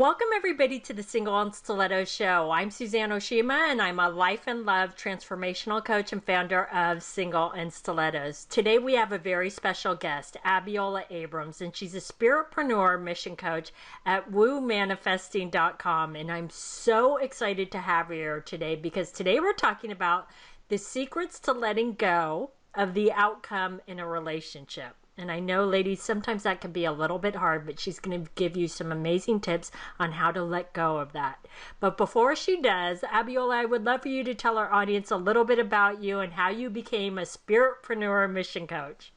Welcome, everybody, to the Single and Stiletto Show. I'm Suzanne Oshima, and I'm a life and love transformational coach and founder of Single and Stilettos. Today, we have a very special guest, Abiola Abrams, and she's a spiritpreneur mission coach at woomanifesting.com. And I'm so excited to have her here today because today we're talking about the secrets to letting go of the outcome in a relationship. And I know, ladies, sometimes that can be a little bit hard, but she's going to give you some amazing tips on how to let go of that. But before she does, Abiola, I would love for you to tell our audience a little bit about you and how you became a spiritpreneur mission coach.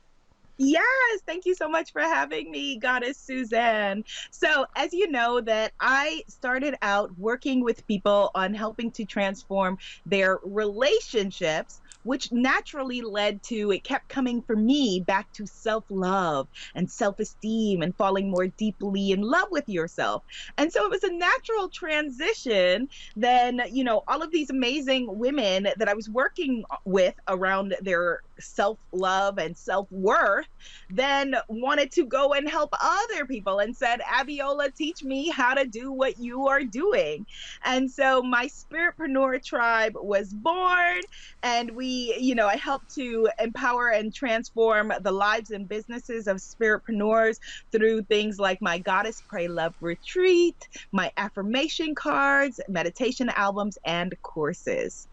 Yes, thank you so much for having me, Goddess Suzanne. So, as you know, that I started out working with people on helping to transform their relationships, which naturally led to, it kept coming for me back to self-love and self-esteem and falling more deeply in love with yourself. And so it was a natural transition. Then, all of these amazing women that I was working with around their self-love and self-worth then wanted to go and help other people and said, Abiola, teach me how to do what you are doing. And so my spiritpreneur tribe was born, and I helped to empower and transform the lives and businesses of spiritpreneurs through things like my Goddess Pray Love Retreat, my affirmation cards, meditation albums, and courses.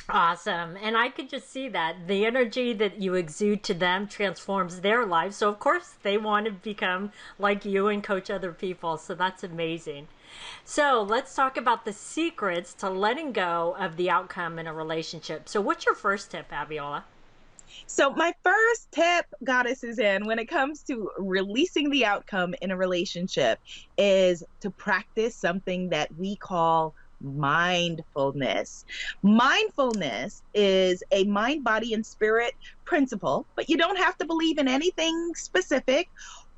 Awesome. And I could just see that the energy that you exude to them transforms their lives. So, of course, they want to become like you and coach other people. So that's amazing. So let's talk about the secrets to letting go of the outcome in a relationship. So what's your first tip, Abiola? So my first tip, Goddess Suzanne, when it comes to releasing the outcome in a relationship is to practice something that we call mindfulness. Mindfulness is a mind, body, and spirit principle, but you don't have to believe in anything specific.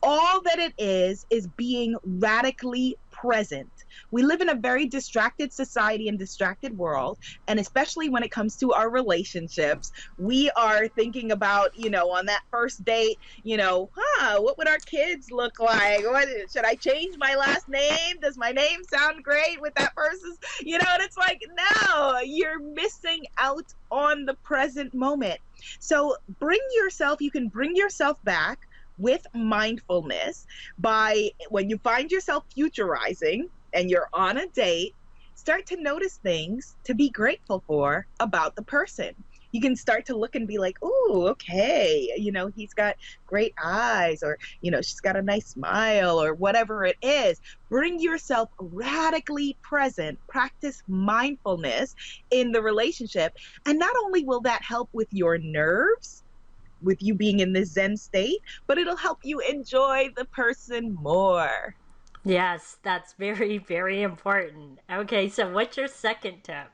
All that it is being radically present. We live in a very distracted society and distracted world, and especially when it comes to our relationships, we are thinking about, on that first date, what would our kids look like? Should I change my last name? Does my name sound great with that person's, and it's like, no, you're missing out on the present moment. So you can bring yourself back with mindfulness by, when you find yourself futurizing and you're on a date, start to notice things to be grateful for about the person. You can start to look and be like, oh, okay, he's got great eyes, or, she's got a nice smile, or whatever it is. Bring yourself radically present, practice mindfulness in the relationship. And not only will that help with your nerves, with you being in this Zen state, but it'll help you enjoy the person more. Yes, that's very, very important. Okay, so what's your second tip?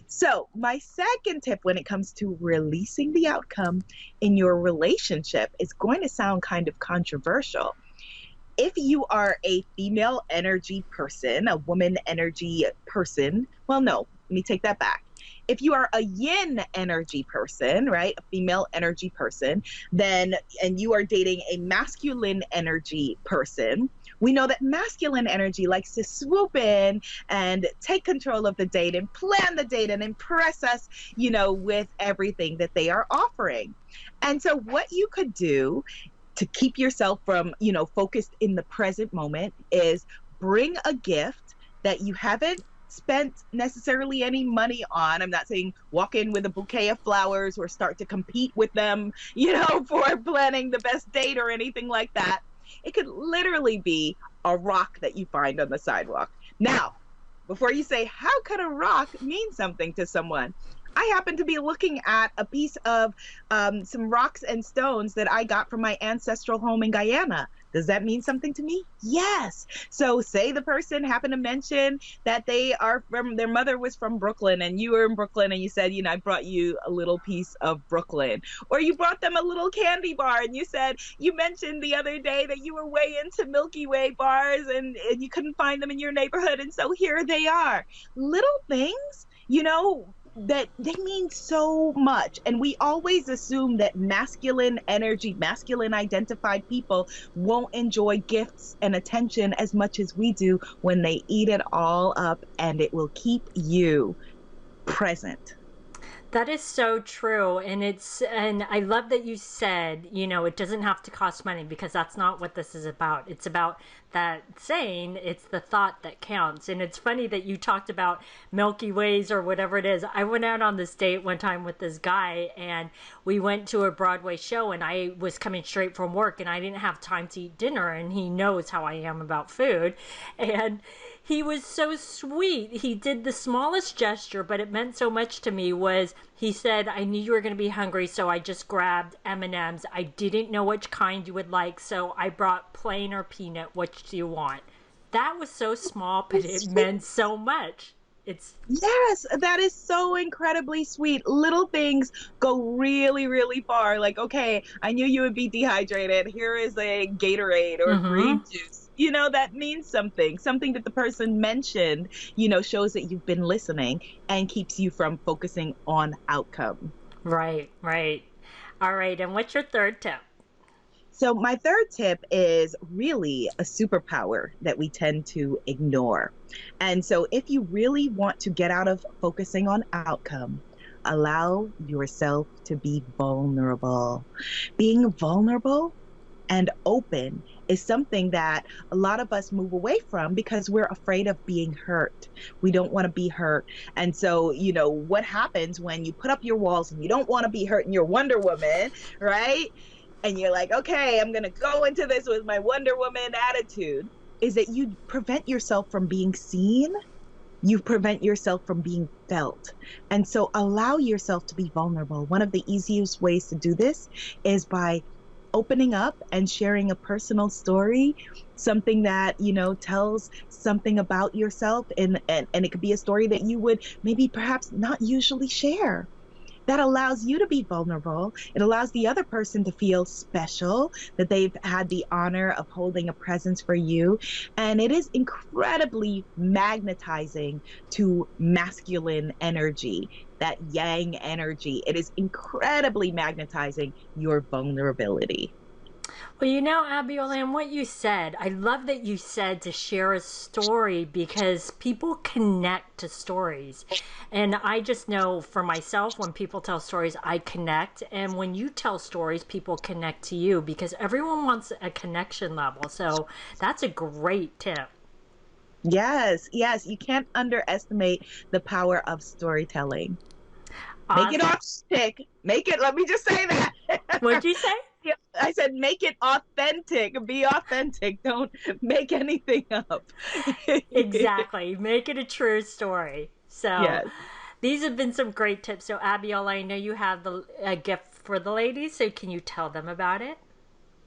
So my second tip when it comes to releasing the outcome in your relationship is going to sound kind of controversial. If you are a female energy person, a woman energy person, well, no, let me take that back. If you are a yin energy person, right, a female energy person, and you are dating a masculine energy person, we know that masculine energy likes to swoop in and take control of the date and plan the date and impress us, with everything that they are offering. And so what you could do to keep yourself from, focused in the present moment is bring a gift that you haven't spent necessarily any money on. I'm not saying walk in with a bouquet of flowers or start to compete with them, for planning the best date or anything like that. It could literally be a rock that you find on the sidewalk. Now, before you say, how could a rock mean something to someone? I happen to be looking at a piece of some rocks and stones that I got from my ancestral home in Guyana. Does that mean something to me? Yes. So say the person happened to mention that their mother was from Brooklyn, and you were in Brooklyn, and you said, I brought you a little piece of Brooklyn. Or you brought them a little candy bar, and you mentioned the other day that you were way into Milky Way bars and you couldn't find them in your neighborhood. And so here they are. Little things, that they mean so much. And we always assume that masculine energy, masculine identified people won't enjoy gifts and attention as much as we do when they eat it all up, and it will keep you present. That is so true. And I love that you said, it doesn't have to cost money, because that's not what this is about. It's about that saying, it's the thought that counts. And it's funny that you talked about Milky Ways or whatever it is. I went out on this date one time with this guy, and we went to a Broadway show, and I was coming straight from work, and I didn't have time to eat dinner, and he knows how I am about food. And he was so sweet. He did the smallest gesture, but it meant so much to me. Was he said, I knew you were going to be hungry, so I just grabbed M&Ms. I didn't know which kind you would like, so I brought plain or peanut. Which do you want? That was so small, but it meant so much. Yes, that is so incredibly sweet. Little things go really, really far. Like, okay, I knew you would be dehydrated. Here is a Gatorade or green juice. That means something. Something that the person mentioned, shows that you've been listening and keeps you from focusing on outcome. Right, right. All right, and what's your third tip? So my third tip is really a superpower that we tend to ignore. And so if you really want to get out of focusing on outcome, allow yourself to be vulnerable. Being vulnerable and open is something that a lot of us move away from because we're afraid of being hurt. We don't want to be hurt. And so, what happens when you put up your walls and you don't want to be hurt and you're Wonder Woman, right? And you're like, okay, I'm going to go into this with my Wonder Woman attitude, is that you prevent yourself from being seen. You prevent yourself from being felt. And so allow yourself to be vulnerable. One of the easiest ways to do this is by opening up and sharing a personal story, something that, tells something about yourself. And it could be a story that you would maybe perhaps not usually share. That allows you to be vulnerable. It allows the other person to feel special, that they've had the honor of holding a presence for you. And it is incredibly magnetizing to masculine energy, that yang energy. It is incredibly magnetizing your vulnerability. Well, Abiola, and what you said, I love that you said to share a story, because people connect to stories. And I just know for myself, when people tell stories, I connect. And when you tell stories, people connect to you, because everyone wants a connection level. So that's a great tip. Yes, yes. You can't underestimate the power of storytelling. Awesome. Make it authentic. Let me just say that. What'd you say? I said, make it authentic. Be authentic. Don't make anything up. Exactly. Make it a true story. So yes. These have been some great tips. So Abiola, I know you have a gift for the ladies. So can you tell them about it?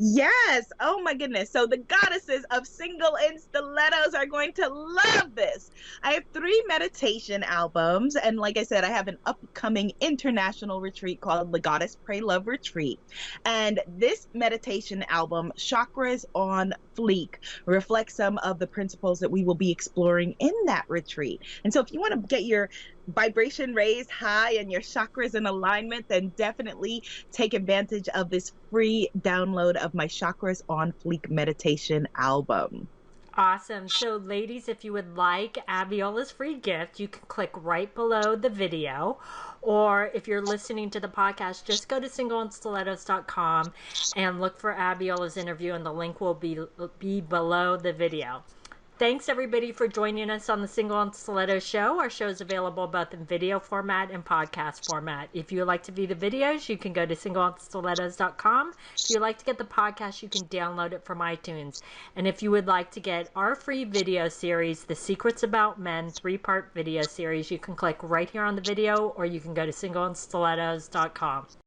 Yes. Oh my goodness. So the goddesses of single in stilettos are going to love this. I have 3 meditation albums. And like I said, I have an upcoming international retreat called the Goddess Pray Love Retreat. And this meditation album, Chakras on Fleek, reflects some of the principles that we will be exploring in that retreat. And so if you want to get your vibration raised high and your chakras in alignment, then definitely take advantage of this free download of my Chakras on Fleek meditation album. Awesome. So ladies, if you would like Abiola's free gift, you can click right below the video. Or if you're listening to the podcast, just go to singleandstilettos.com and look for Abiola's interview, and the link will be below the video. Thanks, everybody, for joining us on the Single and Stiletto Show. Our show is available both in video format and podcast format. If you would like to view the videos, you can go to singleandstilettos.com. If you'd like to get the podcast, you can download it from iTunes. And if you would like to get our free video series, The Secrets About Men 3-part video series, you can click right here on the video, or you can go to singleandstilettos.com.